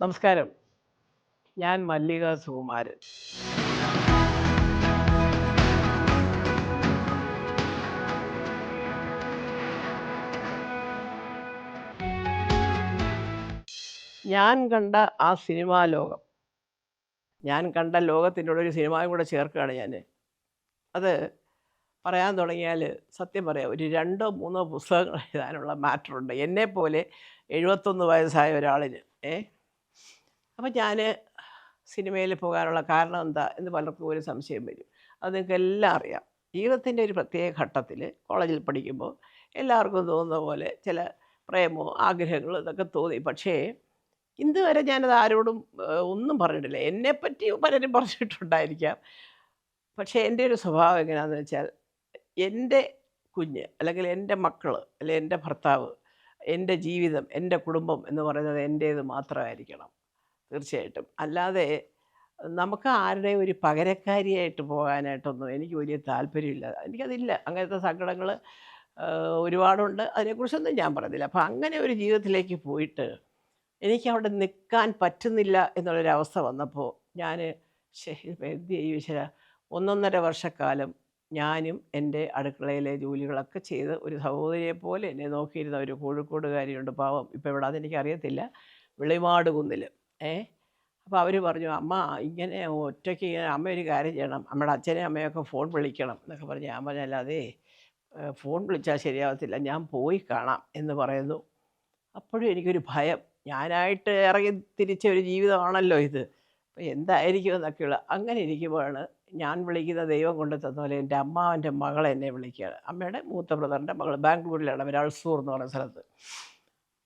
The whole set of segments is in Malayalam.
നമസ്കാരം. ഞാൻ മല്ലിക സുകുമാരൻ. ഞാൻ കണ്ട ആ സിനിമാ ലോകം, ഞാൻ കണ്ട ലോകത്തിൻ്റെ കൂടെ ഒരു സിനിമയും കൂടെ ചേർക്കുകയാണ് ഞാന്. അത് പറയാൻ തുടങ്ങിയാൽ സത്യം പറയാം ഒരു 2ഓ 3ഓ പുസ്തകങ്ങൾ എഴുതാനുള്ള മാറ്ററുണ്ട്. എന്നെപ്പോലെ 71 വയസ്സായ ഒരാളിന്. ഏ അപ്പം ഞാൻ സിനിമയിൽ പോകാനുള്ള കാരണം എന്താ എന്ന് പലർക്കും ഒരു സംശയം വരും. അത് നിങ്ങൾക്കെല്ലാം അറിയാം. ജീവിതത്തിൻ്റെ ഒരു പ്രത്യേക ഘട്ടത്തിൽ കോളേജിൽ പഠിക്കുമ്പോൾ എല്ലാവർക്കും തോന്നുന്ന പോലെ ചില പ്രേമവും ആഗ്രഹങ്ങളും ഇതൊക്കെ തോന്നി. പക്ഷേ ഇന്ന് വരെ ഞാനത് ആരോടും ഒന്നും പറഞ്ഞിട്ടില്ല. എന്നെപ്പറ്റി പലരും പറഞ്ഞിട്ടുണ്ടായിരിക്കാം. പക്ഷേ എൻ്റെ ഒരു സ്വഭാവം എങ്ങനെയാണെന്ന് വെച്ചാൽ, എൻ്റെ കുഞ്ഞ് അല്ലെങ്കിൽ എൻ്റെ മക്കൾ അല്ലെങ്കിൽ എൻ്റെ ഭർത്താവ്, എൻ്റെ ജീവിതം, എൻ്റെ കുടുംബം എന്ന് പറയുന്നത് എൻ്റേത് മാത്രമായിരിക്കണം. തീർച്ചയായിട്ടും. അല്ലാതെ നമുക്ക് ആരുടെയും ഒരു പകരക്കാരിയായിട്ട് പോകാനായിട്ടൊന്നും എനിക്ക് വലിയ താല്പര്യമില്ല. എനിക്കതില്ല. അങ്ങനത്തെ സങ്കടങ്ങൾ ഒരുപാടുണ്ട്. അതിനെക്കുറിച്ചൊന്നും ഞാൻ പറയുന്നില്ല. അപ്പോൾ അങ്ങനെ ഒരു ജീവിതത്തിലേക്ക് പോയിട്ട് എനിക്കവിടെ നിൽക്കാൻ പറ്റുന്നില്ല എന്നുള്ളൊരവസ്ഥ വന്നപ്പോൾ ഞാൻ ഇതിപ്പോൾ എന്ത് ചെയ്യും ഈശ്വരാ, 1 1/2 വർഷക്കാലം ഞാനും എൻ്റെ അടുക്കളയിലെ ജോലികളൊക്കെ ചെയ്ത് ഒരു സഹോദരിയെപ്പോലെ എന്നെ നോക്കിയിരുന്ന ഒരു കോഴിക്കോടുകാരിയുണ്ട് പാവം. ഇപ്പോൾ എവിടാന്ന് എനിക്കറിയത്തില്ല. വെളിമാട് കുന്നിൽ. ഏ അപ്പോൾ അവർ പറഞ്ഞു, "അമ്മ ഇങ്ങനെ ഒറ്റയ്ക്ക് ഇങ്ങനെ അമ്മ ഒരു കാര്യം ചെയ്യണം. അമ്മയുടെ അച്ഛനെയും അമ്മയൊക്കെ ഫോൺ വിളിക്കണം" എന്നൊക്കെ പറഞ്ഞ് ഞാൻ പറഞ്ഞു, "അല്ലാതെ ഫോൺ വിളിച്ചാൽ ശരിയാവത്തില്ല. ഞാൻ പോയി കാണാം" എന്ന് പറയുന്നു. അപ്പോഴും എനിക്കൊരു ഭയം. ഞാനായിട്ട് ഇറങ്ങി തിരിച്ച ഒരു ജീവിതമാണല്ലോ ഇത്. അപ്പോൾ എന്തായിരിക്കും എന്നൊക്കെയുള്ള അങ്ങനെ ഇരിക്കുമ്പോഴാണ് ഞാൻ വിളിക്കുന്ന ദൈവം കൊണ്ട് തന്ന പോലെ എൻ്റെ അമ്മാവൻ്റെ മകൾ എന്നെ വിളിക്കുകയാണ്. അമ്മയുടെ മൂത്ത ബ്രദറിൻ്റെ മകൾ ബാംഗ്ലൂരിലാണ് അവർ, അൾസൂർ എന്ന് പറയുന്ന സ്ഥലത്ത്.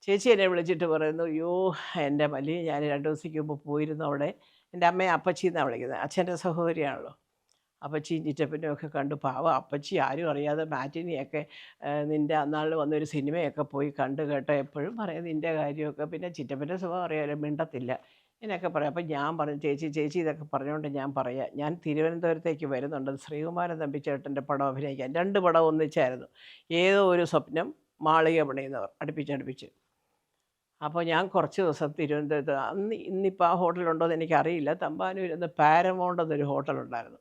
ചേച്ചി എന്നെ വിളിച്ചിട്ട് പറയുന്നു, "അയ്യോ എൻ്റെ മല്ലി, ഞാൻ 2 ദിവസത്തേക്ക് മുമ്പ് പോയിരുന്നു അവിടെ." എൻ്റെ അമ്മയെ അപ്പച്ചി എന്നാണ് വിളിക്കുന്നത്. അച്ഛൻ്റെ സഹോദരിയാണല്ലോ. അപ്പച്ചിയും ചിറ്റപ്പനും ഒക്കെ കണ്ടു. പാവം അപ്പച്ചി ആരും അറിയാതെ മാറ്റിനിയൊക്കെ നിൻ്റെ അന്നാളിൽ വന്നൊരു സിനിമയൊക്കെ പോയി കണ്ടു കേട്ടോ. എപ്പോഴും പറയും നിൻ്റെ കാര്യമൊക്കെ. പിന്നെ ചിറ്റപ്പൻ്റെ സ്വഭാവം അറിയാമല്ലോ, മിണ്ടത്തില്ല. ഇങ്ങനെയൊക്കെ പറയും. അപ്പം ഞാൻ പറഞ്ഞു, "ചേച്ചി ചേച്ചി ഇതൊക്കെ പറഞ്ഞുകൊണ്ട് ഞാൻ പറയാം. ഞാൻ തിരുവനന്തപുരത്തേക്ക് വരുന്നുണ്ട് ശ്രീകുമാരൻ തമ്പിച്ചേട്ടൻ്റെ പടം അഭിനയിക്കാൻ." 2 പടം ഒന്നിച്ചായിരുന്നു. ഏതോ ഒരു സ്വപ്നം, മാളിക പണിയുന്നവർ, അടുപ്പിച്ചടുപ്പിച്ച്. അപ്പോൾ ഞാൻ കുറച്ച് ദിവസം തിരുവനന്തപുരത്ത് ഇന്നിപ്പോൾ ആ ഹോട്ടലുണ്ടോ എന്ന് എനിക്കറിയില്ല. തമ്പാനൂരിന്ന് പാരമൗണ്ട് എന്നൊരു ഹോട്ടലുണ്ടായിരുന്നു.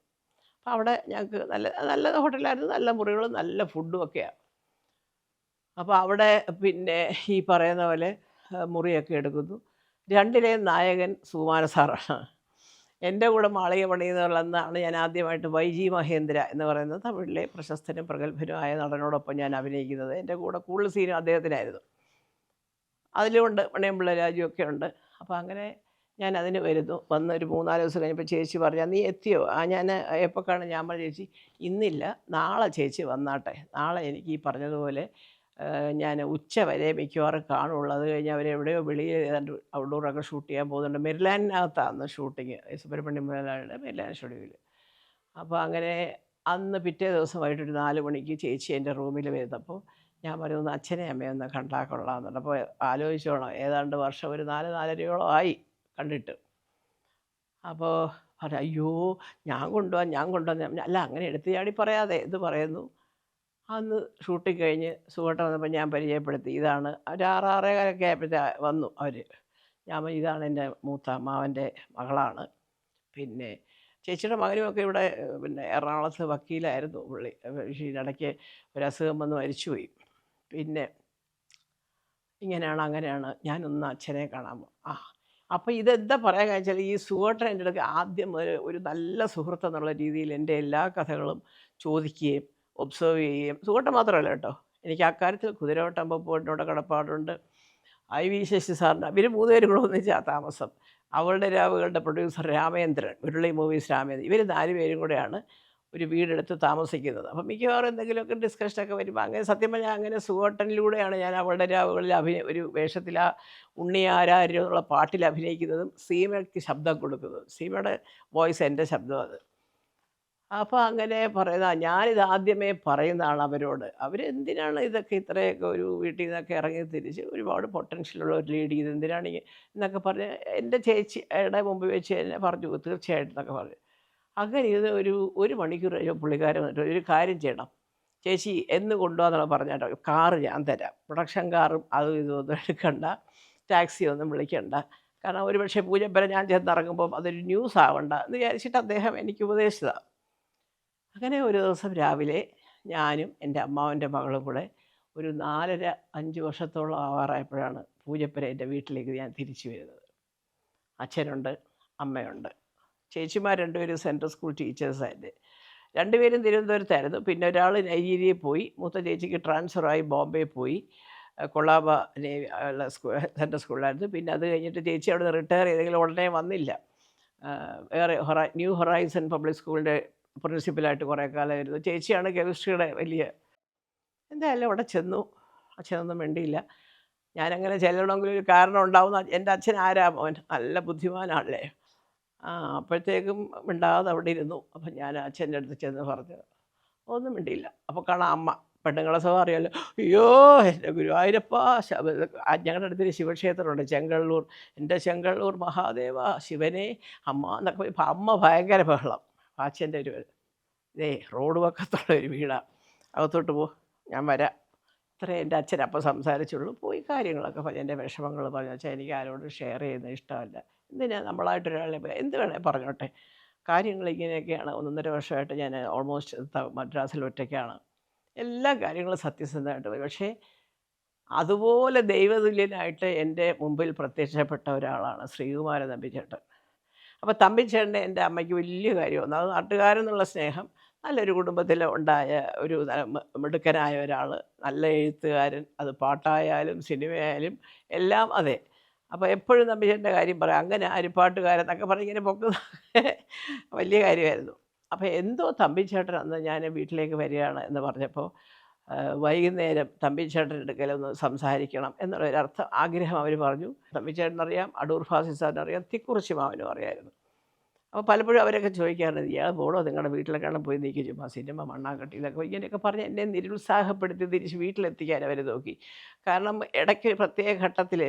അപ്പോൾ അവിടെ ഞങ്ങൾക്ക് നല്ല നല്ല ഹോട്ടലായിരുന്നു. നല്ല മുറികളും നല്ല ഫുഡും ഒക്കെയാണ്. അപ്പോൾ അവിടെ പിന്നെ ഈ പറയുന്ന പോലെ മുറിയൊക്കെ എടുക്കുന്നു. 2ലെയും നായകൻ സുകുമാര സാറാണ്. എൻ്റെ കൂടെ മാളിക പണിയുന്നവളെന്നാണ് ഞാൻ ആദ്യമായിട്ട് വൈജി മഹേന്ദ്ര എന്ന് പറയുന്ന തമിഴിലെ പ്രശസ്തനും പ്രഗത്ഭനുമായ നടനോടൊപ്പം ഞാൻ അഭിനയിക്കുന്നത്. എൻ്റെ കൂടെ കൂടുതൽ സീനും അദ്ദേഹത്തിനായിരുന്നു. അതിലുമുണ്ട് മണിയമ്പിള്ള രാജുവൊക്കെ ഉണ്ട്. അപ്പോൾ അങ്ങനെ ഞാൻ അതിന് വരുന്നു. വന്ന് ഒരു 3 4 ദിവസം കഴിഞ്ഞപ്പോൾ ചേച്ചി പറഞ്ഞു, "നീ എത്തിയോ?" ഞാൻ എപ്പോൾ കാണും? ഞാൻ പറഞ്ഞു, "ചേച്ചി ഇന്നില്ല, നാളെ ചേച്ചി വന്നാട്ടെ. നാളെ എനിക്ക് ഈ പറഞ്ഞതുപോലെ ഞാൻ ഉച്ച വരെ മിക്കവാറും കാണുള്ളൂ. അത് കഴിഞ്ഞ് അവരെവിടെയോ വെളിയിൽ ഏതാണ്ട് ഔട്ട്ഡോറൊക്കെ ഷൂട്ട് ചെയ്യാൻ പോകുന്നുണ്ട്." മെരിലാൻഡിനകത്താണ് ഷൂട്ടിങ്. സുബ്രഹ്മണ്യം മുതലാളിയുടെ മെരിലാൻഡ് സ്റ്റുഡിയോയിൽ. അപ്പോൾ അങ്ങനെ അന്ന് പിറ്റേ ദിവസം വൈകിട്ട് ഒരു 4 മണിക്ക് ചേച്ചി എൻ്റെ റൂമിൽ വരുന്നപ്പോൾ ഞാൻ പറഞ്ഞു, "ഒന്ന് അച്ഛനെയും അമ്മയും ഒന്ന് കണ്ടാൽ കൊള്ളാമെന്നുണ്ട്." അപ്പോൾ ആലോചിച്ചോണം, ഏതാണ്ട് വർഷം ഒരു 4 4.5 ആയി കണ്ടിട്ട്. അപ്പോൾ പറഞ്ഞു, "അയ്യോ ഞാൻ കൊണ്ടുപോവാം ഞാൻ കൊണ്ടുപോവാം." ഞാൻ പറഞ്ഞു, "അല്ല അങ്ങനെ എടുത്ത് ചാടി പറയാതെ ഇത് പറയുന്നു." അന്ന് ഷൂട്ടിങ് കഴിഞ്ഞ് സുഖമായിട്ട് വന്നപ്പോൾ ഞാൻ പരിചയപ്പെടുത്തി. ഇതാണ് ഒരു 6 6:15 ആയപ്പോഴത്തേ വന്നു അവർ. ഞാൻ പറഞ്ഞു, "ഇതാണ് എൻ്റെ മൂത്ത അമ്മാവൻ്റെ മകളാണ്. പിന്നെ ചേച്ചിയുടെ മകനുമൊക്കെ ഇവിടെ പിന്നെ എറണാകുളത്ത് വക്കീലായിരുന്നു പുള്ളി. പക്ഷേ ഇതിനിടയ്ക്ക് ഒരു അസുഖം വന്ന് മരിച്ചുപോയി. പിന്നെ ഇങ്ങനെയാണ് അങ്ങനെയാണ്. ഞാനൊന്ന് അച്ഛനെ കാണാൻ പോകും." അപ്പോൾ ഇതെന്താ പറയാൻ വെച്ചാൽ, ഈ സുഹൃത്ത് എൻ്റെ അടുത്ത് ആദ്യം മുതൽ ഒരു നല്ല സുഹൃത്ത് എന്നുള്ള രീതിയിൽ എൻ്റെ എല്ലാ കഥകളും ചോദിക്കുകയും ഒബ്സർവ് ചെയ്യുകയും, സുഹൃത്ത് മാത്രമല്ല കേട്ടോ, എനിക്ക് അക്കാര്യത്തിൽ കുതിരവട്ടം പപ്പുവിനോട് കടപ്പാടുണ്ട്. IV ശശി സാറിന്, ഇവർ 3 പേരും കൂടെ ഒന്നിച്ചാണ് താമസം. അവളുടെ രാവുകളുടെ പ്രൊഡ്യൂസർ രാമേന്ദ്രൻ, മുരളി മൂവീസ് രാമേന്ദ്രൻ, ഇവർ 4 പേരും കൂടെയാണ് ഒരു വീടെടുത്ത് താമസിക്കുന്നത്. അപ്പം മിക്കവാറും എന്തെങ്കിലുമൊക്കെ ഡിസ്കഷനൊക്കെ വരുമ്പോൾ അങ്ങനെ സത്യം പറഞ്ഞാൽ അങ്ങനെ സുഹോട്ടനിലൂടെയാണ് ഞാൻ അവളുടെ രാവുകളിൽ ഒരു വേഷത്തിൽ ആ ഉണ്ണി ആരാര്യോ എന്നുള്ള പാട്ടിൽ അഭിനയിക്കുന്നതും സീമയ്ക്ക് ശബ്ദം കൊടുക്കുന്നതും. സീമയുടെ വോയിസ് എൻ്റെ ശബ്ദം അത്. അപ്പോൾ അങ്ങനെ പറയുന്ന ഞാനിത് ആദ്യമേ പറയുന്നതാണ് അവരോട്. അവരെന്തിനാണ് ഇതൊക്കെ ഇത്രയൊക്കെ ഒരു വീട്ടിൽ നിന്നൊക്കെ ഇറങ്ങി തിരിച്ച് ഒരുപാട് പൊട്ടൻഷ്യലുള്ള ഒരു ലേഡി ഇതെന്തിനാണ് എന്നൊക്കെ പറഞ്ഞ് എൻ്റെ ചേച്ചിയുടെ മുമ്പ് വെച്ച് എന്നെ പറഞ്ഞു, തീർച്ചയായിട്ടും എന്നൊക്കെ പറഞ്ഞു. അങ്ങനെ ഇത് ഒരു മണിക്കൂർ കഴിഞ്ഞപ്പോൾ പുള്ളിക്കാരൻ വന്നിട്ട്, "ഒരു കാര്യം ചെയ്യണം ചേച്ചി, എന്ന് കൊണ്ടുപോകാന്നുള്ള പറഞ്ഞാട്ടോ, കാറ് ഞാൻ തരാം. പ്രൊഡക്ഷൻ കാറും അതും ഇതും ഒന്നും എടുക്കണ്ട, ടാക്സി ഒന്നും വിളിക്കണ്ട. കാരണം ഒരുപക്ഷെ പൂജപ്പര ഞാൻ ചെന്നിറങ്ങുമ്പം അതൊരു ന്യൂസ് ആവണ്ട എന്ന് വിചാരിച്ചിട്ട് അദ്ദേഹം എനിക്ക് ഉപദേശിച്ചതാണ്. അങ്ങനെ ഒരു ദിവസം രാവിലെ ഞാനും എൻ്റെ അമ്മാവൻ്റെ മകളും കൂടെ ഒരു 4.5 5 വർഷത്തോളം ആവാറായപ്പോഴാണ് പൂജപ്പര എൻ്റെ വീട്ടിലേക്ക് ഞാൻ തിരിച്ചു വരുന്നത്. അച്ഛനുണ്ട്, അമ്മയുണ്ട്, ചേച്ചിമാർ രണ്ടുപേരും സെൻട്രൽ സ്കൂൾ ടീച്ചേഴ്സായിട്ട്, രണ്ടുപേരും തിരുവനന്തപുരത്തായിരുന്നു. പിന്നെ ഒരാൾ നൈജീരിയയിൽ പോയി, മൂത്ത ചേച്ചിക്ക് ട്രാൻസ്ഫറായി ബോംബെ പോയി, കൊളാബ ഉള്ള സെൻട്രൽ സ്കൂളിലായിരുന്നു. പിന്നെ അത് കഴിഞ്ഞിട്ട് ചേച്ചി അവിടെ നിന്ന് റിട്ടയർ ചെയ്തെങ്കിലും ഉടനെ വന്നില്ല. വേറെ ന്യൂ ഹൊറൈസൺ പബ്ലിക് സ്കൂളിൻ്റെ പ്രിൻസിപ്പലായിട്ട് കുറേ കാലമായിരുന്നു. ചേച്ചിയാണ് കെമിസ്ട്രിയുടെ വലിയ. എന്തായാലും അവിടെ ചെന്നു. അച്ഛനൊന്നും മിണ്ടിയില്ല. ഞാനങ്ങനെ ചെല്ലണമെങ്കിൽ ഒരു കാരണം ഉണ്ടാവുന്ന. എൻ്റെ അച്ഛൻ ആരാ മോൻ, നല്ല ബുദ്ധിമാനാണല്ലേ. അപ്പോഴത്തേക്കും മിണ്ടാതെ അവിടെ ഇരുന്നു. അപ്പം ഞാൻ അച്ഛൻ്റെ അടുത്ത് ചെന്ന് പറഞ്ഞു, ഒന്നും മിണ്ടിയില്ല. അപ്പോൾ കാണാം അമ്മ. പെണ്ണുങ്ങളെ സ്വഭാവം അറിയാമല്ലോ. അയ്യോ എൻ്റെ ഗുരുവായൂരപ്പ, ഞങ്ങളുടെ അടുത്തൊരു ശിവക്ഷേത്രമുണ്ട് ചെങ്കള്ളൂർ, എൻ്റെ ചെങ്കള്ളൂർ മഹാദേവ ശിവനെ അമ്മ എന്നൊക്കെ. ഇപ്പം അമ്മ ഭയങ്കര ബഹളം. അച്ഛൻ്റെ ഒരു ഇതേ റോഡ് പക്കത്തുള്ള ഒരു വീടാണ്, അകത്തോട്ട് പോ, ഞാൻ വരാം. ഇത്രയും എൻ്റെ അച്ഛൻ അപ്പം സംസാരിച്ചുള്ളൂ. പോയി കാര്യങ്ങളൊക്കെ പറഞ്ഞ് എൻ്റെ വിഷമങ്ങൾ പറഞ്ഞു. അച്ഛൻ എനിക്ക് ആരോടും ഷെയർ ചെയ്യുന്നത് ഇഷ്ടമല്ല, എന്തിനാ നമ്മളായിട്ടൊരാളെ എന്ത് വേണേൽ പറഞ്ഞോട്ടെ, കാര്യങ്ങൾ ഇങ്ങനെയൊക്കെയാണ്. 1.5 വർഷമായിട്ട് ഞാൻ ഓൾമോസ്റ്റ് മദ്രാസിൽ ഒറ്റയ്ക്കാണ്, എല്ലാ കാര്യങ്ങളും സത്യസന്ധമായിട്ട് പോയി. പക്ഷേ അതുപോലെ ദൈവതുല്യനായിട്ട് എൻ്റെ മുമ്പിൽ പ്രത്യക്ഷപ്പെട്ട ഒരാളാണ് ശ്രീകുമാരൻ തമ്പിച്ചേട്ടൻ. അപ്പോൾ തമ്പിച്ചേട്ടനെ എൻ്റെ അമ്മയ്ക്ക് വലിയ കാര്യമാണ്. അത് നാട്ടുകാരെന്നുള്ള സ്നേഹം, നല്ലൊരു കുടുംബത്തിൽ ഉണ്ടായ ഒരു മിടുക്കനായ ഒരാൾ, നല്ല എഴുത്തുകാരൻ, അത് പാട്ടായാലും സിനിമയായാലും എല്ലാം അതെ. അപ്പോൾ എപ്പോഴും തമ്പിച്ചേട്ടൻ്റെ കാര്യം പറയാം, അങ്ങനെ അരിപ്പാട്ടുകാരെന്നൊക്കെ പറഞ്ഞ് ഇങ്ങനെ പൊക്കുന്ന വലിയ കാര്യമായിരുന്നു. അപ്പോൾ എന്തോ തമ്പിച്ചേട്ടൻ അന്ന് ഞാൻ വീട്ടിലേക്ക് വരികയാണ് എന്ന് പറഞ്ഞപ്പോൾ വൈകുന്നേരം തമ്പിച്ചേട്ടൻ്റെ അടുക്കലൊന്ന് സംസാരിക്കണം എന്നുള്ളൊരർത്ഥം ആഗ്രഹം അവർ പറഞ്ഞു. തമ്പിച്ചേട്ടനറിയാം, അടൂർ ഫാസിൽ സാറിനറിയാം, തിക്കുറിശി മാവനും അറിയായിരുന്നു. അപ്പോൾ പലപ്പോഴും അവരൊക്കെ ചോദിക്കാറുണ്ട്, ഇയാൾ പോടോ നിങ്ങളുടെ വീട്ടിലൊക്കെയാണ് പോയി നീക്കി ചുമ്മാ സിനിമ മണ്ണാങ്കട്ടിയിലൊക്കെ ഇങ്ങനെയൊക്കെ പറഞ്ഞ് എന്നെ നിരുത്സാഹപ്പെടുത്തി തിരിച്ച് വീട്ടിലെത്തിക്കാൻ അവർ നോക്കി. കാരണം ഇടയ്ക്ക് പ്രത്യേക ഘട്ടത്തിൽ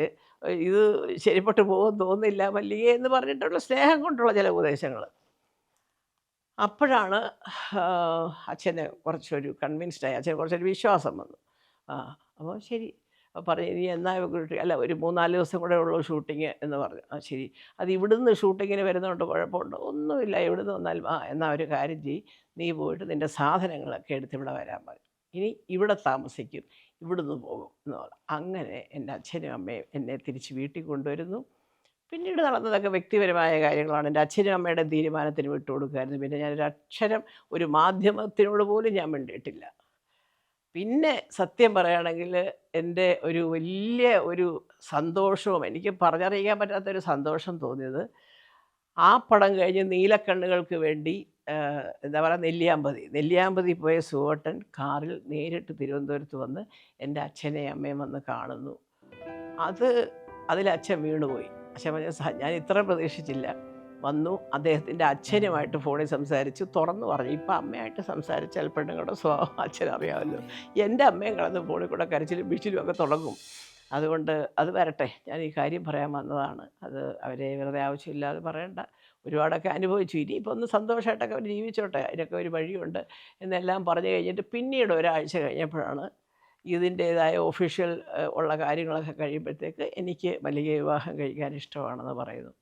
ഇത് ശരിപ്പെട്ടു പോകുമെന്ന് തോന്നുന്നില്ല മല്ലികേ എന്ന് പറഞ്ഞിട്ടുള്ള സ്നേഹം കൊണ്ടുള്ള ചില ഉപദേശങ്ങൾ. അപ്പോഴാണ് അച്ഛന് കുറച്ചൊരു കൺവിൻസ്ഡായി, അച്ഛന് കുറച്ചൊരു വിശ്വാസം വന്നു. അപ്പോൾ ശരി പറഞ്ഞു, ഇനി എന്നാ അല്ല ഒരു 3-4 ദിവസം കൂടെ ഉള്ളൂ ഷൂട്ടിങ് എന്ന് പറഞ്ഞു. ശരി, അത് ഇവിടുന്ന് ഷൂട്ടിങ്ങിന് വരുന്നതുകൊണ്ട് കുഴപ്പമുണ്ടോ, ഒന്നുമില്ല, ഇവിടുന്ന് വന്നാലും എന്നാൽ ഒരു കാര്യം ചെയ്യ്, നീ പോയിട്ട് നിൻ്റെ സാധനങ്ങളൊക്കെ എടുത്ത് ഇവിടെ വരാൻ പറഞ്ഞു, ഇനി ഇവിടെ താമസിക്കും, ഇവിടുന്ന് പോകും എന്ന് പറഞ്ഞു. അങ്ങനെ എൻ്റെ അച്ഛനും അമ്മയും എന്നെ തിരിച്ച് വീട്ടിൽ കൊണ്ടുവരുന്നു. പിന്നീട് നടന്നതൊക്കെ വ്യക്തിപരമായ കാര്യങ്ങളാണ്. എൻ്റെ അച്ഛനും അമ്മയുടെ തീരുമാനത്തിന് വിട്ടുകൊടുക്കുമായിരുന്നു. പിന്നെ ഞാനൊരു അക്ഷരം ഒരു മാധ്യമത്തിനോട് പോലും ഞാൻ മിണ്ടിയിട്ടില്ല. പിന്നെ സത്യം പറയുകയാണെങ്കിൽ എൻ്റെ ഒരു വലിയ ഒരു സന്തോഷവും, എനിക്ക് പറഞ്ഞറിയിക്കാൻ പറ്റാത്തൊരു സന്തോഷം തോന്നിയത്, ആ പടം കഴിഞ്ഞ് നീലക്കണ്ണുകൾക്ക് വേണ്ടി എന്താ പറയുക നെല്ലിയാമ്പതി പോയ സുവേട്ടൻ കാറിൽ നേരിട്ട് തിരുവനന്തപുരത്ത് വന്ന് എൻ്റെ അച്ഛനെയും അമ്മയും വന്ന് കാണുന്നു. അതിലച്ഛൻ വീണുപോയി. അച്ഛൻ പറഞ്ഞ ഞാൻ ഇത്ര പ്രതീക്ഷിച്ചില്ല. വന്നു, അദ്ദേഹത്തിൻ്റെ അച്ഛനുമായിട്ട് ഫോണിൽ സംസാരിച്ചു, തുറന്നു പറഞ്ഞു. ഇപ്പം അമ്മയായിട്ട് സംസാരിച്ചാൽ പെണ്ണുങ്ങളുടെ സ്വഭാവം അച്ഛനറിയാമല്ലോ. എൻ്റെ അമ്മയും കടന്ന് ഫോണിൽ കൂടെ കരച്ചിലും ബിച്ചിലും ഒക്കെ തുടങ്ങും. അതുകൊണ്ട് അത് വരട്ടെ, ഞാൻ ഈ കാര്യം പറയാൻ വന്നതാണ്. അത് അവരെ വെറുതെ ആവശ്യമില്ലാതെ പറയണ്ട, ഒരുപാടൊക്കെ അനുഭവിച്ചു, ഇനിയിപ്പോൾ ഒന്ന് സന്തോഷമായിട്ടൊക്കെ അവർ ജീവിച്ചോട്ടെ, അതിനൊക്കെ ഒരു വഴിയുണ്ട് എന്നെല്ലാം പറഞ്ഞു കഴിഞ്ഞിട്ട് പിന്നീട് ഒരാഴ്ച കഴിഞ്ഞപ്പോഴാണ് ഇതിൻ്റേതായ ഒഫീഷ്യൽ ഉള്ള കാര്യങ്ങളൊക്കെ കഴിയുമ്പോഴത്തേക്ക് എനിക്ക് മല്ലികയെ വിവാഹം കഴിക്കാൻ ഇഷ്ടമാണെന്ന് പറയുന്നു.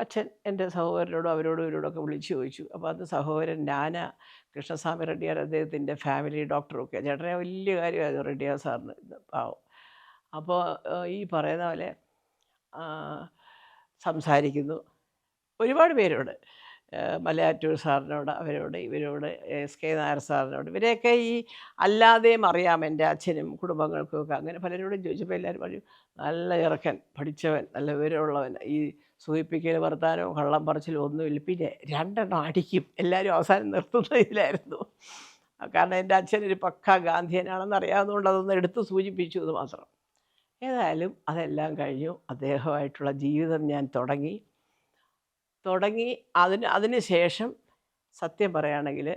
അച്ഛൻ എൻ്റെ സഹോദരനോടും അവരോടും ഇവരോടൊക്കെ വിളിച്ചു ചോദിച്ചു. അപ്പോൾ അത് സഹോദരൻ നാന കൃഷ്ണസ്വാമി റെഡ്ഡിയാർ, അദ്ദേഹത്തിൻ്റെ ഫാമിലി ഡോക്ടറൊക്കെ, ചേട്ടനെ വലിയ കാര്യമായിരുന്നു റെഡ്ഡിയാർ സാറിന്, പാവം. അപ്പോൾ ഈ പറയുന്ന പോലെ സംസാരിക്കുന്നു ഒരുപാട് പേരോട്, മലയാറ്റൂർ സാറിനോട്, അവരോട്, ഇവരോട്, എസ്.കെ. നായർ സാറിനോട്, ഇവരെയൊക്കെ ഈ അല്ലാതെയും അറിയാം എൻ്റെ അച്ഛനും കുടുംബങ്ങൾക്കും ഒക്കെ. അങ്ങനെ പലരോടും ചോദിച്ചപ്പോൾ എല്ലാവരും പറഞ്ഞു, നല്ല ഇറക്കൻ, പഠിച്ചവൻ, നല്ല വിവരമുള്ളവൻ, ഈ സൂചിപ്പിക്കൽ വർത്താനവും കള്ളം പറച്ചിലും ഒന്നുമില്ല. പിന്നെ 2 എണ്ണം അടിക്കും. എല്ലാവരും അവസാനം നിർത്തുന്ന ഇതിലായിരുന്നു. കാരണം എൻ്റെ അച്ഛനൊരു പക്കാ ഗാന്ധിയനാണെന്ന് അറിയാവുന്നതുകൊണ്ട് അതൊന്ന് എടുത്ത് സൂചിപ്പിച്ചു എന്ന് മാത്രം. ഏതായാലും അതെല്ലാം കഴിഞ്ഞു. അദ്ദേഹമായിട്ടുള്ള ജീവിതം ഞാൻ തുടങ്ങി. അതിന് ശേഷം സത്യം പറയുകയാണെങ്കിൽ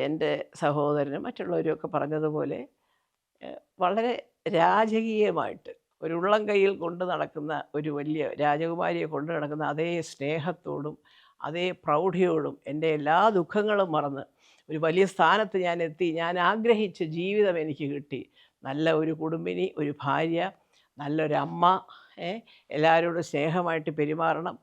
എൻ്റെ സഹോദരനും മറ്റുള്ളവരുമൊക്കെ പറഞ്ഞതുപോലെ വളരെ രാജകീയമായിട്ട് ഒരു ഉള്ളം കയ്യിൽ കൊണ്ട് നടക്കുന്ന ഒരു വലിയ രാജകുമാരിയെ കൊണ്ട് നടക്കുന്ന അതേ സ്നേഹത്തോടും അതേ പ്രൗഢിയോടും എൻ്റെ എല്ലാ ദുഃഖങ്ങളും മറന്ന് ഒരു വലിയ സ്ഥാനത്ത് ഞാൻ എത്തി. ഞാൻ ആഗ്രഹിച്ച ജീവിതം എനിക്ക് കിട്ടി. നല്ല ഒരു കുടുംബിനി, ഒരു ഭാര്യ, നല്ലൊരമ്മ, എല്ലാവരോടും സ്നേഹമായിട്ട് പെരുമാറണം.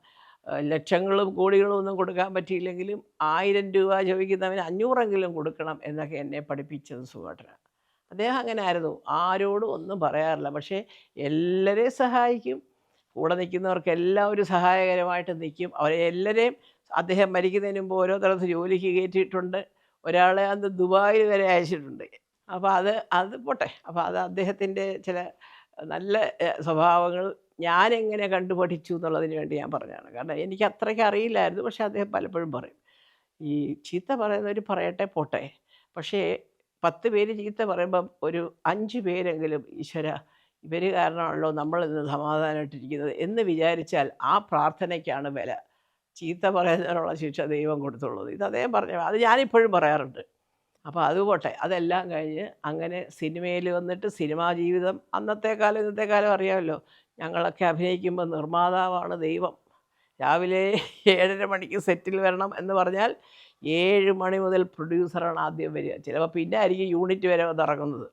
ലക്ഷങ്ങളും കോടികളും ഒന്നും കൊടുക്കാൻ പറ്റിയില്ലെങ്കിലും 1000 രൂപ ചോദിക്കുന്നവന് 500 കൊടുക്കണം എന്നൊക്കെ എന്നെ പഠിപ്പിച്ചത് സുഖേട്ടനാണ്. അദ്ദേഹം അങ്ങനെ ആയിരുന്നു. ആരോടും ഒന്നും പറയാറില്ല. പക്ഷേ എല്ലാവരെയും സഹായിക്കും. കൂടെ നിൽക്കുന്നവർക്കെല്ലാം ഒരു സഹായകരമായിട്ട് നിൽക്കും. അവരെ എല്ലാവരെയും അദ്ദേഹം മരിക്കുന്നതിന് മുമ്പ് ഓരോ സ്ഥലത്ത് ജോലിക്ക് കയറ്റിയിട്ടുണ്ട്. ഒരാളെ അന്ന് ദുബായിൽ വരെ അയച്ചിട്ടുണ്ട്. അപ്പോൾ അത് പോട്ടെ. അപ്പോൾ അത് അദ്ദേഹത്തിൻ്റെ ചില നല്ല സ്വഭാവങ്ങൾ ഞാനെങ്ങനെ കണ്ടുപഠിച്ചു എന്നുള്ളതിന് വേണ്ടി ഞാൻ പറഞ്ഞതാണ്. കാരണം എനിക്ക് അത്രയ്ക്ക് അറിയില്ലായിരുന്നു. പക്ഷേ അദ്ദേഹം പലപ്പോഴും പറയും, ഈ ചീത്ത പറയുന്നവർ പറയട്ടെ പോട്ടെ, പക്ഷേ 10 പേര് ചീത്ത പറയുമ്പം ഒരു 5 പേരെങ്കിലും ഈശ്വര ഇവർ കാരണമാണല്ലോ നമ്മളിന്ന് സമാധാനമായിട്ടിരിക്കുന്നത് എന്ന് വിചാരിച്ചാൽ ആ പ്രാർത്ഥനയ്ക്കാണ് വില. ചീത്ത പറയുന്നതിനുള്ള ശിക്ഷ ദൈവം കൊടുത്തുള്ളത്. ഇത് അദ്ദേഹം പറഞ്ഞു. അത് ഞാനിപ്പോഴും പറയാറുണ്ട്. അപ്പോൾ അത് പോട്ടെ. അതെല്ലാം കഴിഞ്ഞ് അങ്ങനെ സിനിമയിൽ വന്നിട്ട് സിനിമാ ജീവിതം അന്നത്തെ കാലം ഇന്നത്തെ കാലം അറിയാമല്ലോ. ഞങ്ങളൊക്കെ അഭിനയിക്കുമ്പോൾ നിർമ്മാതാവാണ് ദൈവം. രാവിലെ 7:30 മണിക്ക് സെറ്റിൽ വരണം എന്ന് പറഞ്ഞാൽ 7 മണി മുതൽ പ്രൊഡ്യൂസറാണ് ആദ്യം വരിക. ചിലപ്പോൾ പിന്നെ ആയിരിക്കും യൂണിറ്റ് വരെ വന്നിറങ്ങുന്നത്.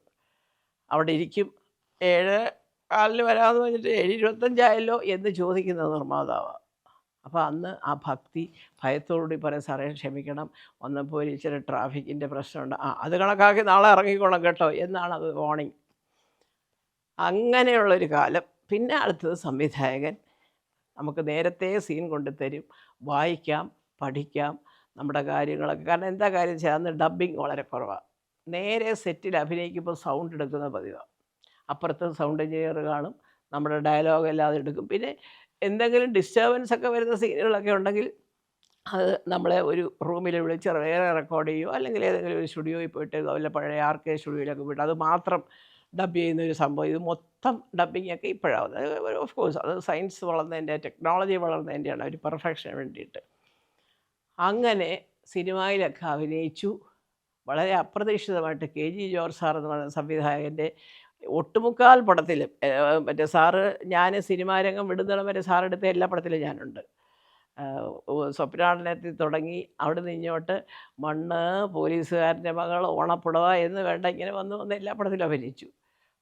അവിടെ ഇരിക്കും. 7:15 വരാമെന്ന് പറഞ്ഞിട്ട് 7:25 ആയല്ലോ എന്ന് ചോദിക്കുന്ന നിർമ്മാതാവാണ്. അപ്പോൾ അന്ന് ആ ഭക്തി ഭയത്തോടുകൂടി പറയും, സാറേ ക്ഷമിക്കണം, വന്നപ്പോൾ ഒരു ഇച്ചിരി ട്രാഫിക്കിൻ്റെ പ്രശ്നമുണ്ട്, അത് കണക്കാക്കി നാളെ ഇറങ്ങിക്കോണം കേട്ടോ എന്നാണ് അത് വാർണിംഗ്. അങ്ങനെയുള്ളൊരു കാലം. പിന്നെ അടുത്തത് സംവിധായകൻ നമുക്ക് നേരത്തെ സീൻ കൊണ്ടുതരും, വായിക്കാം, പഠിക്കാം നമ്മുടെ കാര്യങ്ങളൊക്കെ. കാരണം എന്താ കാര്യം വെച്ചാൽ അന്ന് ഡബ്ബിങ് വളരെ കുറവാണ്. നേരെ സെറ്റിൽ അഭിനയിക്കുമ്പോൾ സൗണ്ട് എടുക്കുന്ന പതിവാണ്. അപ്പുറത്ത് സൗണ്ട് എഞ്ചിനീയർ കാണും, നമ്മുടെ ഡയലോഗ് എല്ലാം എടുക്കും. പിന്നെ എന്തെങ്കിലും ഡിസ്റ്റർബൻസ് ഒക്കെ വരുന്ന സീനുകളൊക്കെ ഉണ്ടെങ്കിൽ അത് നമ്മളെ ഒരു റൂമിൽ വിളിച്ച് വേറെ റെക്കോർഡ് ചെയ്യുമോ അല്ലെങ്കിൽ ഏതെങ്കിലും ഒരു സ്റ്റുഡിയോയിൽ പോയിട്ട് അതുപോലെ പഴയ RK സ്റ്റുഡിയോയിലൊക്കെ പോയിട്ട് അത് മാത്രം ഡബ് ചെയ്യുന്ന ഒരു സംഭവം. ഇത് മൊത്തം ഡബ്ബിങ്ങൊക്കെ ഇപ്പോഴാണ്. ഓഫ് കോഴ്സ് അത് സയൻസ് വളർന്നതിൻ്റെ ടെക്നോളജി വളർന്നതിൻ്റെയാണ് ഒരു പെർഫെക്ഷന് വേണ്ടിയിട്ട്. അങ്ങനെ സിനിമയിലൊക്കെ അഭിനയിച്ചു. വളരെ അപ്രതീക്ഷിതമായിട്ട് KG ജോർജ് സാർ എന്ന് പറയുന്ന സംവിധായകൻ്റെ ഒട്ടുമുക്കാൽ പടത്തിലും മറ്റേ സാറ് ഞാൻ സിനിമാ രംഗം വിടുന്നിടം വരെ സാറെടുത്ത എല്ലാ പടത്തിലും ഞാനുണ്ട്. സ്വപ്നാടനത്തിൽ തുടങ്ങി അവിടെ ഇങ്ങോട്ട് മണ്ണ്, പോലീസുകാരൻ്റെ മകൾ, ഓണപ്പുടവ എന്ന് വേണ്ട ഇങ്ങനെ വന്ന് എല്ലാ പടത്തിലും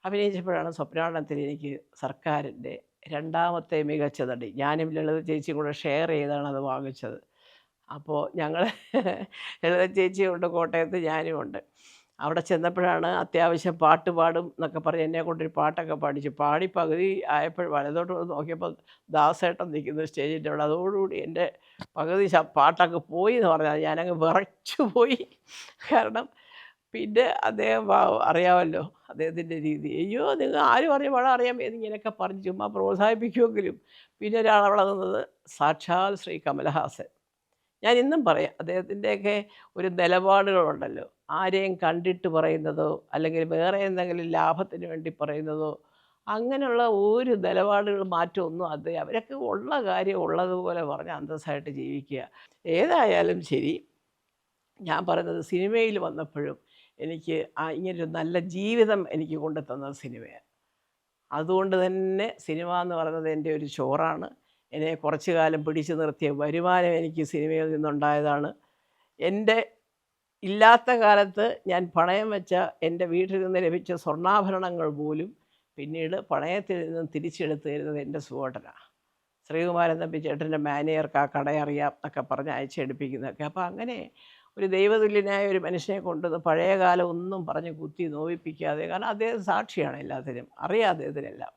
അഭിനയിച്ചപ്പോഴാണ് സ്വപ്നാടനത്തിൽ എനിക്ക് സർക്കാരിൻ്റെ 2ാമത്തെ മികച്ച നടി, ഞാനും ലളിത ചേച്ചിയും കൂടെ ഷെയർ ചെയ്താണ് അത് വാങ്ങിച്ചത്. അപ്പോൾ ഞങ്ങൾ ലളിത ചേച്ചിയുണ്ട് കോട്ടയത്ത്, ഞാനുമുണ്ട്. അവിടെ ചെന്നപ്പോഴാണ് അത്യാവശ്യം പാട്ട് പാടും എന്നൊക്കെ പറഞ്ഞ് എന്നെ കൊണ്ടൊരു പാട്ടൊക്കെ പാടിച്ചു. പാടി പകുതി ആയപ്പോൾ വലതോട്ട് നോക്കിയപ്പോൾ ദാസേട്ടൻ നിൽക്കുന്നു സ്റ്റേജിൻ്റെ അവിടെ. അതോടുകൂടി എൻ്റെ പകുതി പാട്ടൊക്കെ പോയി എന്ന് പറഞ്ഞാൽ ഞാനങ്ങ് വിറച്ചു പോയി. കാരണം പിന്നെ അദ്ദേഹം അറിയാമല്ലോ അദ്ദേഹത്തിൻ്റെ രീതി. അയ്യോ നിങ്ങൾ ആരും അറിയാം പടം അറിയാം എന്നിങ്ങനെയൊക്കെ പറഞ്ഞ് ചുമ്മാ പ്രോത്സാഹിപ്പിക്കുമെങ്കിലും പിന്നെ ഒരാളവിടെ നിന്നത് സാക്ഷാൽ ശ്രീ കമലഹാസൻ. ഞാൻ ഇന്നും പറയാം അദ്ദേഹത്തിൻ്റെയൊക്കെ ഒരു നിലപാടുകളുണ്ടല്ലോ, ആരെയും കണ്ടിട്ട് പറയുന്നതോ അല്ലെങ്കിൽ വേറെ എന്തെങ്കിലും ലാഭത്തിന് വേണ്ടി പറയുന്നതോ അങ്ങനെയുള്ള ഒരു നിലപാടുകൾ മാറ്റമൊന്നും അവരൊക്കെ ഉള്ള കാര്യം ഉള്ളതുപോലെ പറഞ്ഞ് അന്തസ്സായിട്ട് ജീവിക്കുക. ഏതായാലും ശരി, ഞാൻ പറയുന്നത് സിനിമയിൽ വന്നപ്പോഴും എനിക്ക് ഇങ്ങനൊരു നല്ല ജീവിതം എനിക്ക് കൊണ്ടു തന്നത് സിനിമയാണ്. അതുകൊണ്ട് തന്നെ സിനിമ എന്ന് പറയുന്നത് എൻ്റെ ഒരു ചോറാണ്. എന്നെ കുറച്ചു കാലം പിടിച്ചു നിർത്തിയ വരുമാനം എനിക്ക് സിനിമയിൽ നിന്നുണ്ടായതാണ്. എൻ്റെ ഇല്ലാത്ത കാലത്ത് ഞാൻ പണയം വെച്ച എൻ്റെ വീട്ടിൽ നിന്ന് ലഭിച്ച സ്വർണ്ണാഭരണങ്ങൾ പോലും പിന്നീട് പണയത്തിൽ നിന്നും തിരിച്ചെടുത്ത് തരുന്നത് എൻ്റെ സുഹൃത്തനാണ്. ശ്രീകുമാരൻ തമ്പി ചേട്ടൻ്റെ മാനേജർക്ക് ആ കടയറിയാം എന്നൊക്കെ പറഞ്ഞ് അയച്ചെടുപ്പിക്കുന്നതൊക്കെ. അപ്പോൾ അങ്ങനെ ഒരു ദൈവതുല്യനായ ഒരു മനുഷ്യനെ കൊണ്ടുവന്ന് പഴയ കാലം ഒന്നും പറഞ്ഞ് കുത്തി നോവിപ്പിക്കാതെ, കാരണം അദ്ദേഹം സാക്ഷിയാണ് എല്ലാത്തിനും, അറിയാം അദ്ദേഹത്തിനെല്ലാം.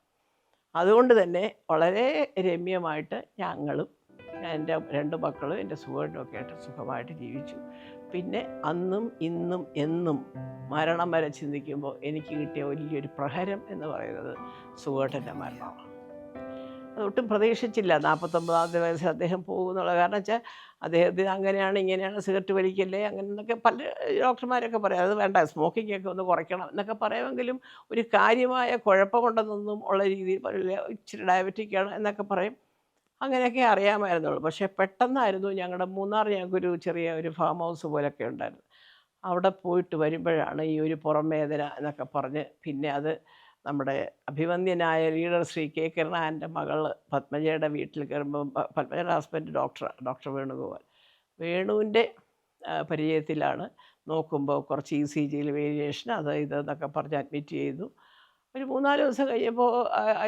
അതുകൊണ്ട് തന്നെ വളരെ രമ്യമായിട്ട് ഞങ്ങളും എൻ്റെ 2 മക്കളും എൻ്റെ സുഹൃത്തുമൊക്കെ ആയിട്ട് സുഖമായിട്ട് ജീവിച്ചു. പിന്നെ അന്നും ഇന്നും എന്നും മരണം വരെ ചിന്തിക്കുമ്പോൾ എനിക്ക് കിട്ടിയ വലിയൊരു പ്രഹരം എന്ന് പറയുന്നത് സുഹൃത്തിൻ്റെ മരണമാണ്. അതൊട്ടും പ്രതീക്ഷിച്ചില്ല. 49ാമത്തെ വയസ്സിൽ അദ്ദേഹം പോകുന്നുള്ള കാരണം വെച്ചാൽ അദ്ദേഹത്തിന് അങ്ങനെയാണ് ഇങ്ങനെയാണ്, സിഗരറ്റ് വലിക്കല്ലേ അങ്ങനെ എന്നൊക്കെ പല ഡോക്ടർമാരൊക്കെ പറയും. അത് വേണ്ട, സ്മോക്കിങ്ങൊക്കെ ഒന്ന് കുറയ്ക്കണം എന്നൊക്കെ പറയുമെങ്കിലും ഒരു കാര്യമായ കുഴപ്പമുണ്ടെന്നൊന്നും ഉള്ള രീതിയിൽ പറയില്ല. ഇച്ചിരി ഡയബറ്റിക്കാണ് എന്നൊക്കെ പറയും. അങ്ങനെയൊക്കെ അറിയാമായിരുന്നുള്ളൂ. പക്ഷേ പെട്ടെന്നായിരുന്നു ഞങ്ങളുടെ മൂന്നാർ, ഞങ്ങൾക്കൊരു ചെറിയ ഒരു ഫാം ഹൗസ് പോലൊക്കെ ഉണ്ടായിരുന്നു. അവിടെ പോയിട്ട് വരുമ്പോഴാണ് ഈ ഒരു പുറം വേദന എന്നൊക്കെ പറഞ്ഞ് പിന്നെ അത് നമ്മുടെ അഭിവന്ദ്യനായ ലീഡർ ശ്രീ കരുണാകരൻ്റെ മകൾ പത്മജയുടെ വീട്ടിൽ കയറുമ്പോൾ, പത്മജയുടെ ഹസ്ബൻഡ് ഡോക്ടർ വേണുഗോപാൽ, വേണുവിൻ്റെ പരിചയത്തിലാണ് നോക്കുമ്പോൾ കുറച്ച് ECGയിൽ വേരിയേഷൻ അത് ഇതെന്നൊക്കെ പറഞ്ഞ് അഡ്മിറ്റ് ചെയ്തു. ഒരു 3-4 ദിവസം കഴിഞ്ഞപ്പോൾ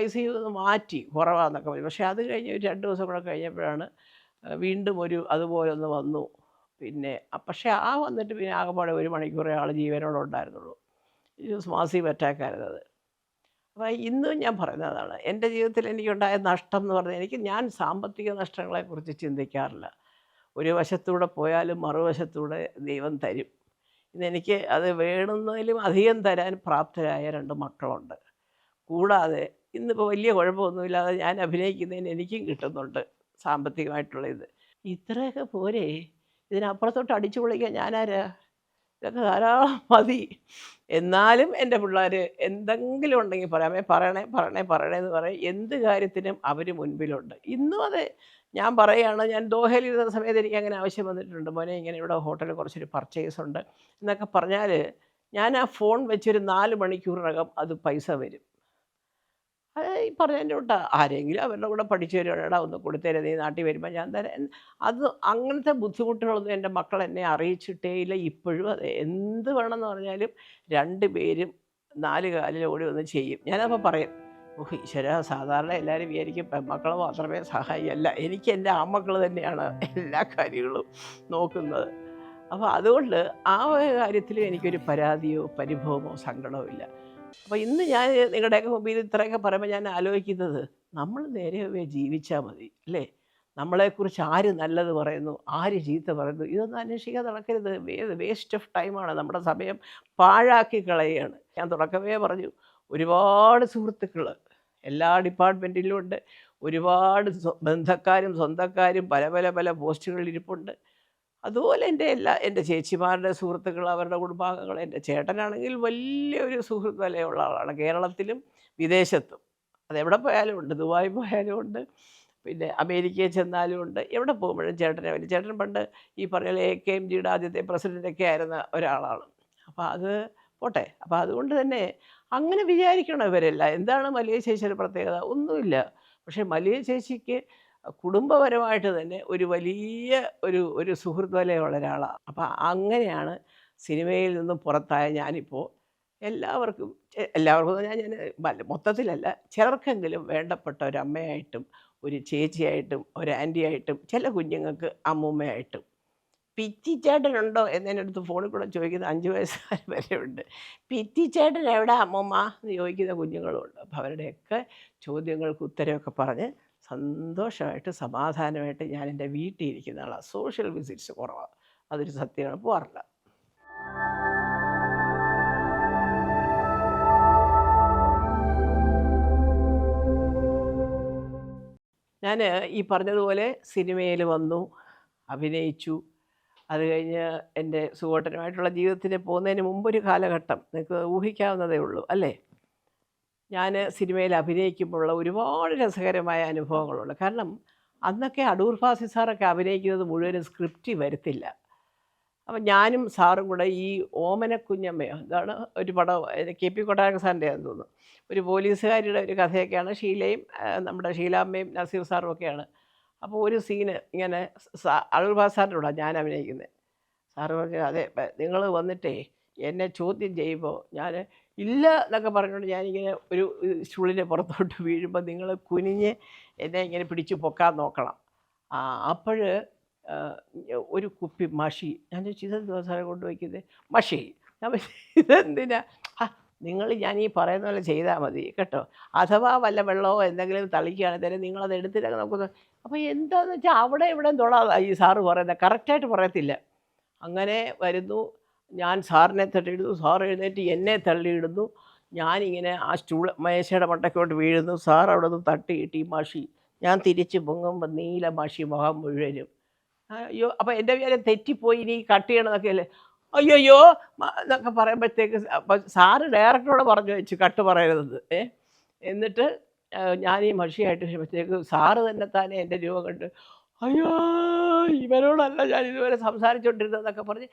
ICU നിന്ന് മാറ്റി കുറവാന്നൊക്കെ പറഞ്ഞു. പക്ഷേ അത് കഴിഞ്ഞ് ഒരു 2 ദിവസം കൂടെ കഴിഞ്ഞപ്പോഴാണ് വീണ്ടും അതുപോലെ ഒന്ന് വന്നു. പിന്നെ പക്ഷേ വന്നിട്ട് പിന്നെ ആകെപ്പാടെ 1 മണിക്കൂറേ ആൾ ജീവനോടെ ഉണ്ടായിരുന്നുള്ളൂ. ഇത് മാസീവ് അറ്റാക്കായിരുന്നത്. അപ്പോൾ ഇന്നും ഞാൻ പറയുന്നതാണ്, എൻ്റെ ജീവിതത്തിൽ എനിക്കുണ്ടായ നഷ്ടം എന്ന് പറഞ്ഞാൽ ഞാൻ സാമ്പത്തിക നഷ്ടങ്ങളെക്കുറിച്ച് ചിന്തിക്കാറില്ല. ഒരു വശത്തൂടെ പോയാലും മറുവശത്തൂടെ ദൈവം തരും. ഇന്നെനിക്ക് അത് വേണ്ടുന്നതിലും അധികം തരാൻ പ്രാപ്തരായ 2 മക്കളുണ്ട്. കൂടാതെ ഇന്നിപ്പോൾ വലിയ കുഴപ്പമൊന്നുമില്ലാതെ ഞാൻ അഭിനയിക്കുന്നതിന് എനിക്കും കിട്ടുന്നുണ്ട് സാമ്പത്തികമായിട്ടുള്ള ഇത്. ഇത്രയൊക്കെ പോരെ, ഇതിനപ്പുറത്തോട്ട് അടിച്ചു പൊളിക്കാൻ ഞാനാരാ? ഇതൊക്കെ ധാരാളം മതി. എന്നാലും എൻ്റെ പിള്ളേർ എന്തെങ്കിലും ഉണ്ടെങ്കിൽ പറയാമേ, പറയണേ പറയണേ പറയണേ എന്ന് പറയും. എന്ത് കാര്യത്തിനും അവർ മുൻപിലുണ്ട്. ഇന്നും അതെ. ഞാൻ പറയുകയാണ്, ഞാൻ ദോഹയിൽ ഇരുന്ന സമയത്ത് എനിക്ക് അങ്ങനെ ആവശ്യം വന്നിട്ടുണ്ട്, മോനെ ഇങ്ങനെ ഇവിടെ ഹോട്ടലിൽ കുറച്ചൊരു പർച്ചേസ് ഉണ്ട് എന്നൊക്കെ പറഞ്ഞാൽ ഞാൻ ആ ഫോൺ വെച്ചൊരു 4 മണിക്കൂറിനകം അത് പൈസ വരും. അത് ഈ പറഞ്ഞതിൻ്റെ കൂട്ടാ ആരെങ്കിലും അവരുടെ കൂടെ പഠിച്ചു വരുവാണെടാ ഒന്ന് കൊടുത്തേരെ, നീ നാട്ടിൽ വരുമ്പോൾ ഞാൻ തരാം. അത് അങ്ങനത്തെ ബുദ്ധിമുട്ടുകളൊന്നും എൻ്റെ മക്കൾ എന്നെ അറിയിച്ചിട്ടേ ഇല്ല. ഇപ്പോഴും അതെ, എന്ത് വേണമെന്ന് പറഞ്ഞാലും 2 പേരും 4 കാലിൽ ഓടി ഒന്ന് ചെയ്യും. ഞാനപ്പോൾ പറയും, ഓഹ് ഈശ്വരാ, സാധാരണ എല്ലാവരും വിചാരിക്കും പെൺമക്കൾ മാത്രമേ സഹായിയല്ല, എനിക്ക് എൻ്റെ ആൺമക്കൾ തന്നെയാണ് എല്ലാ കാര്യങ്ങളും നോക്കുന്നത്. അപ്പോൾ അതുകൊണ്ട് ആ കാര്യത്തിലും എനിക്കൊരു പരാതിയോ പരിഭവമോ സങ്കടമോ ഇല്ല. അപ്പോൾ ഇന്ന് ഞാൻ നിങ്ങളുടെയൊക്കെ മുമ്പിൽ ഇത്രയൊക്കെ പറയുമ്പോൾ ഞാൻ ആലോചിക്കുന്നത്, നമ്മൾ നേരെ ജീവിച്ചാൽ മതി അല്ലേ? നമ്മളെക്കുറിച്ച് ആര് നല്ലത് പറയുന്നു, ആര് ചീത്ത പറയുന്നു, ഇതൊന്നും അന്വേഷിക്കാതെ നടക്കരുത്. വേസ്റ്റ് ഓഫ് ടൈമാണ്. നമ്മുടെ സമയം പാഴാക്കി കളയുകയാണ്. ഞാൻ തുടക്കമേ പറഞ്ഞു, ഒരുപാട് സുഹൃത്തുക്കൾ എല്ലാ ഡിപ്പാർട്ട്മെൻറ്റിലും ഉണ്ട്. ഒരുപാട് ബന്ധക്കാരും സ്വന്തക്കാരും പല പല പല പോസ്റ്റുകളിൽ ഇരിപ്പുണ്ട്. അതുപോലെ എൻ്റെ ചേച്ചിമാരുടെ സുഹൃത്തുക്കൾ, അവരുടെ കുടുംബാംഗങ്ങൾ, എൻ്റെ ചേട്ടനാണെങ്കിൽ വലിയൊരു സുഹൃത്ത് വലയമുള്ള ആളാണ്, കേരളത്തിലും വിദേശത്തും. അതെവിടെ പോയാലും ഉണ്ട്. ദുബായ് പോയാലും ഉണ്ട്, പിന്നെ അമേരിക്കയിൽ ചെന്നാലും ഉണ്ട്. എവിടെ പോകുമ്പോഴും ചേട്ടനെ വലിയ ചേട്ടൻ പണ്ട് ഈ പറഞ്ഞ AKMGയുടെ ആദ്യത്തെ പ്രസിഡൻ്റൊക്കെ ആയിരുന്ന ഒരാളാണ്. അപ്പോൾ അത് പോട്ടെ. അപ്പോൾ അതുകൊണ്ട് തന്നെ അങ്ങനെ വിചാരിക്കണം ഇവരെല്ലാം. എന്താണ് മലിയ ചേച്ചിയുടെ പ്രത്യേകത? ഒന്നുമില്ല. പക്ഷേ മലിയ ചേച്ചിക്ക് കുടുംബപരമായിട്ട് തന്നെ ഒരു വലിയ ഒരു സുഹൃത്ത് വലയമുള്ള ഒരാളാണ്. അപ്പം അങ്ങനെയാണ് സിനിമയിൽ നിന്നും പുറത്തായ ഞാനിപ്പോൾ എല്ലാവർക്കും എല്ലാവർക്കും ഞാൻ മൊത്തത്തിലല്ല, ചിലർക്കെങ്കിലും വേണ്ടപ്പെട്ട ഒരു അമ്മയായിട്ടും ഒരു ചേച്ചിയായിട്ടും ഒരു ആൻറ്റിയായിട്ടും ചില കുഞ്ഞുങ്ങൾക്ക് അമ്മൂമ്മയായിട്ടും. പിറ്റിച്ചേട്ടനുണ്ടോ എന്നതിൻ്റെ അടുത്ത് ഫോണിൽ കൂടെ ചോദിക്കുന്ന 5 വയസ്സുകാർ വരെ ഉണ്ട്. പിറ്റിച്ചേട്ടൻ എവിടെ അമ്മൂമ്മ എന്ന് ചോദിക്കുന്ന കുഞ്ഞുങ്ങളുമുണ്ട്. അപ്പോൾ അവരുടെയൊക്കെ ചോദ്യങ്ങൾക്ക് ഉത്തരവൊക്കെ പറഞ്ഞ് സന്തോഷമായിട്ട് സമാധാനമായിട്ട് ഞാൻ എൻ്റെ വീട്ടിൽ ഇരിക്കുന്ന ആളാണ്. സോഷ്യൽ വിസിറ്റ്സ് കുറവാണ്, അതൊരു സത്യമാണ്, പോകാറില്ല. ഞാൻ ഈ പറഞ്ഞതുപോലെ സിനിമയിൽ വന്നു, അഭിനയിച്ചു. അത് കഴിഞ്ഞ് എൻ്റെ സുഖോട്ടരമായിട്ടുള്ള ജീവിതത്തിന് പോകുന്നതിന് മുമ്പൊരു കാലഘട്ടം നിങ്ങൾക്ക് ഊഹിക്കാവുന്നതേ ഉള്ളൂ അല്ലേ? ഞാൻ സിനിമയിൽ അഭിനയിക്കുമ്പോഴുള്ള ഒരുപാട് രസകരമായ അനുഭവങ്ങളുണ്ട്. കാരണം അന്നൊക്കെ അടൂർ ഭാസി സാറൊക്കെ അഭിനയിക്കുന്നത് മുഴുവനും സ്ക്രിപ്റ്റിൽ വരത്തില്ല. അപ്പം ഞാനും സാറും കൂടെ ഈ ഓമനക്കുഞ്ഞമ്മയോ എന്താണ് ഒരു പടം, KP കൊട്ടാരക സാറിൻ്റെ ആണെന്ന് തോന്നുന്നു, ഒരു പോലീസുകാരിയുടെ ഒരു കഥയൊക്കെയാണ്. ഷീലയും നമ്മുടെ ഷീലാമ്മയും നസീർ സാറും ഒക്കെയാണ്. അപ്പോൾ ഒരു സീന് ഇങ്ങനെ അടൂർ ഭാസി സാറിൻ്റെ കൂടെ ഞാൻ അഭിനയിക്കുന്നത്. സാറ് പറഞ്ഞു, അതെ നിങ്ങൾ വന്നിട്ടേ എന്നെ ചോദ്യം ചെയ്യുമ്പോൾ ഞാൻ ഇല്ല എന്നൊക്കെ പറഞ്ഞുകൊണ്ട് ഞാനിങ്ങനെ ഒരു സ്റ്റൂളിൻ്റെ പുറത്തോട്ട് വീഴുമ്പോൾ നിങ്ങൾ കുനിഞ്ഞ് എന്നെ ഇങ്ങനെ പിടിച്ച് പൊക്കാൻ നോക്കണം. അപ്പോൾ ഒരു കുപ്പി മഷി, ഞാൻ ചോദിച്ചു ഇതെന്തുവാ സാറെ കൊണ്ടുവയ്ക്കുന്നത്? മഷി. ഞാൻ ഇതെന്തിനാ? ഞാൻ ഈ പറയുന്ന പോലെ ചെയ്താൽ മതി കേട്ടോ, അഥവാ വല്ല വെള്ളമോ എന്തെങ്കിലും തളിക്കുകയാണെങ്കിൽ തന്നെ നിങ്ങളത് എടുത്തിട്ടൊക്കെ നോക്കുന്നത്. അപ്പോൾ എന്താണെന്ന് വെച്ചാൽ അവിടെ ഇവിടെ തൊടാതെ ഈ സാറ് പറയുന്നത്, കറക്റ്റായിട്ട് പറയത്തില്ല. അങ്ങനെ വരുന്നു, ഞാൻ സാറിനെ തട്ടിയിടുന്നു, സാർ എഴുന്നേറ്റ് എന്നെ തള്ളിയിടുന്നു. ഞാനിങ്ങനെ ആ മേശയുടെ മണ്ടയ്ക്കോട്ട് വീഴുന്നു. സാർ അവിടെ നിന്ന് തട്ടിയിട്ട് ഈ മഷി ഞാൻ തിരിച്ച് പൊങ്ങുമ്പോൾ നീല മഷി മുഖം മുഴുവനും. അയ്യോ, അപ്പോൾ എൻ്റെ വിചാരം തെറ്റിപ്പോയി, ഇനി കട്ട് ചെയ്യണമെന്നൊക്കെ അല്ലേ. അയ്യോ എന്നൊക്കെ പറയുമ്പോഴത്തേക്ക് അപ്പം സാറ് ഡയറക്ടറോട് പറഞ്ഞു വെച്ചു കട്ട് പറയരുതെന്ന്. എന്നിട്ട് ഞാൻ ഈ മഷിയായിട്ട് വരുമ്പോഴത്തേക്ക് സാറ് തന്നെ എൻ്റെ രൂപം കണ്ട്, അയ്യോ ഇവരോടല്ല ഞാൻ ഇതുവരെ സംസാരിച്ചുകൊണ്ടിരുന്നതെന്നൊക്കെ പറഞ്ഞ്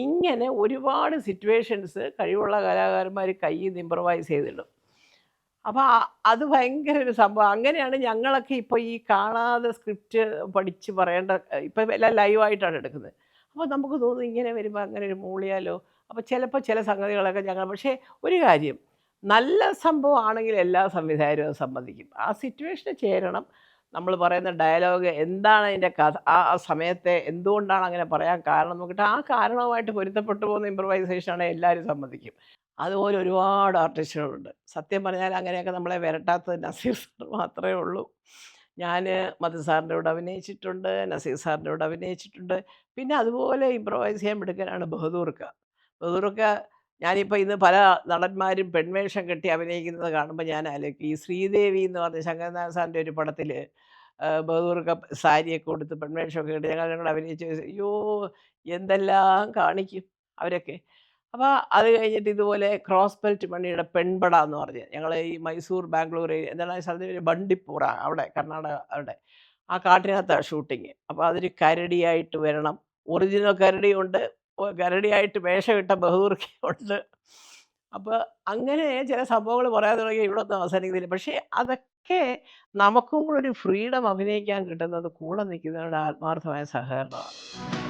ഇങ്ങനെ ഒരുപാട് സിറ്റുവേഷൻസ് കഴിവുള്ള കലാകാരന്മാർ കയ്യിൽ നിന്ന് ഇമ്പ്രവൈസ് ചെയ്തിടും. അപ്പോൾ അത് ഭയങ്കര ഒരു സംഭവം. അങ്ങനെയാണ് ഞങ്ങളൊക്കെ ഇപ്പോൾ ഈ കാണാതെ സ്ക്രിപ്റ്റ് പഠിച്ച് പറയേണ്ട, ഇപ്പം എല്ലാം ലൈവായിട്ടാണ് എടുക്കുന്നത്. അപ്പോൾ നമുക്ക് തോന്നും ഇങ്ങനെ വരുമ്പോൾ അങ്ങനെ ഒരു മൂളിയാലോ. അപ്പോൾ ചിലപ്പോൾ ചില സംഗതികളൊക്കെ ഞങ്ങൾ പക്ഷേ ഒരു കാര്യം നല്ല സംഭവമാണെങ്കിൽ എല്ലാ സംവിധായകരും അത് സമ്മതിക്കും. ആ സിറ്റുവേഷന് ചേരണം. നമ്മൾ പറയുന്ന ഡയലോഗ് എന്താണ് അതിൻ്റെ കഥ, ആ ആ സമയത്തെ എന്തുകൊണ്ടാണ് അങ്ങനെ പറയാൻ കാരണം നോക്കിയിട്ട് ആ കാരണവുമായിട്ട് പൊരുത്തപ്പെട്ടു പോകുന്ന ഇമ്പ്രവൈസേഷൻ ആണെങ്കിൽ എല്ലാവരും സമ്മതിക്കും. അതുപോലെ ഒരുപാട് ആർട്ടിസ്റ്റുകളുണ്ട്. സത്യം പറഞ്ഞാൽ അങ്ങനെയൊക്കെ നമ്മളെ വരട്ടാത്തത് നസീർ സാർ മാത്രമേ ഉള്ളൂ. ഞാൻ മധു സാറിൻ്റെ കൂടെ അഭിനയിച്ചിട്ടുണ്ട്, നസീർ സാറിൻ്റെ കൂടെ അഭിനയിച്ചിട്ടുണ്ട്. പിന്നെ അതുപോലെ ഇമ്പ്രവൈസ് ചെയ്യാൻ മിടുക്കനാണ് ബഹദൂർക്ക. ബഹദൂർക്ക ഞാനിപ്പോൾ ഇന്ന് പല നടന്മാരും പെൺവേഷം കെട്ടി അഭിനയിക്കുന്നത് കാണുമ്പോൾ ഞാൻ ആലോചിക്കും, ഈ ശ്രീദേവി എന്ന് പറഞ്ഞ ശങ്കരനാരായണ സാറിൻ്റെ ഒരു പടത്തിൽ ബഹദൂർക്ക സാരിയൊക്കെ ഉടുത്ത് പെൺവേഷമൊക്കെ കെട്ടി ഞങ്ങൾ കൂടെ അഭിനയിച്ച് അയ്യോ എന്തെല്ലാം കാണിക്കും അവരൊക്കെ. അപ്പോൾ അത് കഴിഞ്ഞിട്ട് ഇതുപോലെ ക്രോസ് ബെൽറ്റ് മണിയുടെ പെൺപട എന്ന് പറഞ്ഞ് ഞങ്ങൾ ഈ മൈസൂർ ബാംഗ്ലൂർ എന്താണ് ആ സ്ഥലത്തിൻ്റെ പേര് ബണ്ടിപ്പൂറ അവിടെ കർണാടക അവിടെ ആ കാട്ടിനകത്താണ് ഷൂട്ടിങ്. അപ്പോൾ അതൊരു കരടിയായിട്ട് വരണം. ഒറിജിനൽ കരടിയുണ്ട്, കരടിയായിട്ട് വേഷമിട്ട ബഹദൂർക്കയുണ്ട്. അപ്പോൾ അങ്ങനെ ചില സംഭവങ്ങൾ പറയാൻ തുടങ്ങിയാൽ ഇവിടെ ഒന്നും അവസാനിക്കുന്നില്ല. പക്ഷേ അതൊക്കെ നമുക്കും കൂടെ ഒരു ഫ്രീഡം അഭിനയിക്കാൻ കിട്ടുന്നത് കൂടെ നിൽക്കുന്നവരുടെ ആത്മാർത്ഥമായ സഹകരണമാണ്.